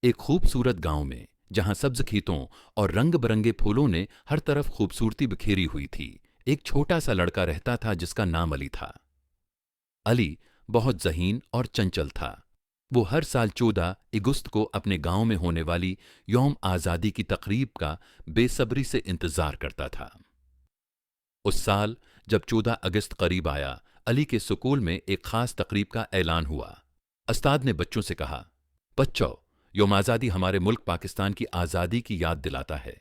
एक खूबसूरत गांव में, जहां सब्ज खेतों और रंग बरंगे फूलों ने हर तरफ खूबसूरती बिखेरी हुई थी, एक छोटा सा लड़का रहता था जिसका नाम अली था। अली बहुत ज़हीन और चंचल था। वो हर साल 14 अगस्त को अपने गांव में होने वाली यौम आज़ादी की तकरीब का बेसब्री से इंतजार करता था। उस साल जब 14 अगस्त करीब आया, अली के स्कूल में एक खास तकरीब का ऐलान हुआ। उस्ताद ने बच्चों से कहा, बच्चों, यौम आज़ादी हमारे मुल्क पाकिस्तान की आज़ादी की याद दिलाता है।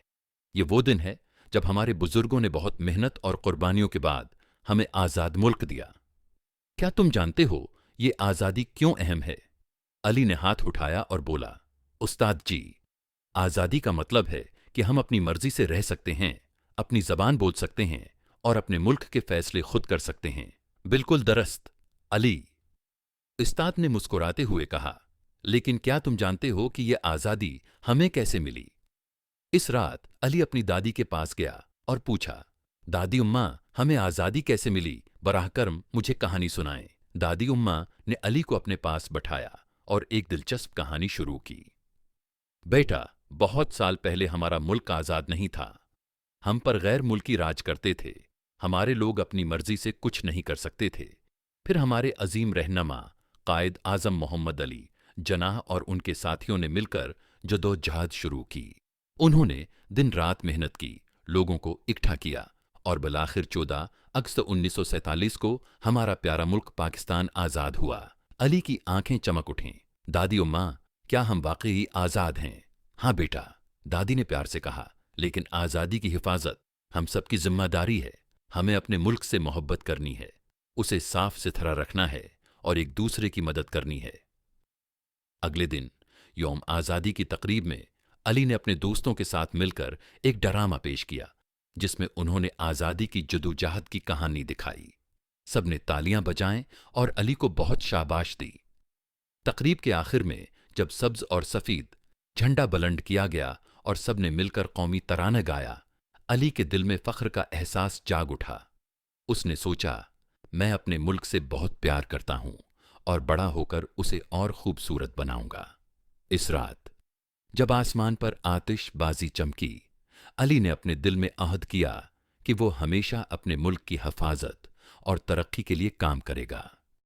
ये वो दिन है जब हमारे बुजुर्गों ने बहुत मेहनत और कुर्बानियों के बाद हमें आज़ाद मुल्क दिया। क्या तुम जानते हो ये आज़ादी क्यों अहम है? अली ने हाथ उठाया और बोला, उस्ताद जी, आज़ादी का मतलब है कि हम अपनी मर्जी से रह सकते हैं, अपनी जबान बोल सकते हैं और अपने मुल्क के फैसले खुद कर सकते हैं। बिल्कुल दरस्त, अली, उस्ताद ने मुस्कुराते हुए कहा। लेकिन क्या तुम जानते हो कि यह आज़ादी हमें कैसे मिली? इस रात अली अपनी दादी के पास गया और पूछा, दादी उम्मा, हमें आज़ादी कैसे मिली? बराह करम मुझे कहानी सुनाएं। दादी उम्मा ने अली को अपने पास बैठाया और एक दिलचस्प कहानी शुरू की। बेटा, बहुत साल पहले हमारा मुल्क आज़ाद नहीं था। हम पर गैर मुल्की राज करते थे। हमारे लोग अपनी मर्जी से कुछ नहीं कर सकते थे। फिर हमारे अजीम रहनमा कायद आज़म मोहम्मद अली जनाह और उनके साथियों ने मिलकर जदोजहद शुरू की। उन्होंने दिन रात मेहनत की, लोगों को इकट्ठा किया और बिलाखिर 14 अगस्त 1947 को हमारा प्यारा मुल्क पाकिस्तान आज़ाद हुआ। अली की आंखें चमक उठीं। दादी उम्मा, क्या हम वाकई आज़ाद हैं? हाँ बेटा, दादी ने प्यार से कहा, लेकिन आज़ादी की हिफाजत हम सबकी जिम्मेदारी है। हमें अपने मुल्क से मोहब्बत करनी है, उसे साफ सुथरा रखना है और एक दूसरे की मदद करनी है। अगले दिन यौम आज़ादी की तकरीब में अली ने अपने दोस्तों के साथ मिलकर एक ड्रामा पेश किया, जिसमें उन्होंने आज़ादी की जदोजहद की कहानी दिखाई। सबने तालियां बजाएं और अली को बहुत शाबाश दी। तकरीब के आखिर में जब सब्ज और सफीद झंडा बुलंद किया गया और सबने मिलकर कौमी तराना गाया, अली के दिल में फख्र का एहसास जाग उठा। उसने सोचा, मैं अपने मुल्क से बहुत प्यार करता हूं और बड़ा होकर उसे और खूबसूरत बनाऊंगा। इस रात जब आसमान पर आतिशबाजी चमकी, अली ने अपने दिल में अहद किया कि वो हमेशा अपने मुल्क की हिफाजत और तरक्की के लिए काम करेगा।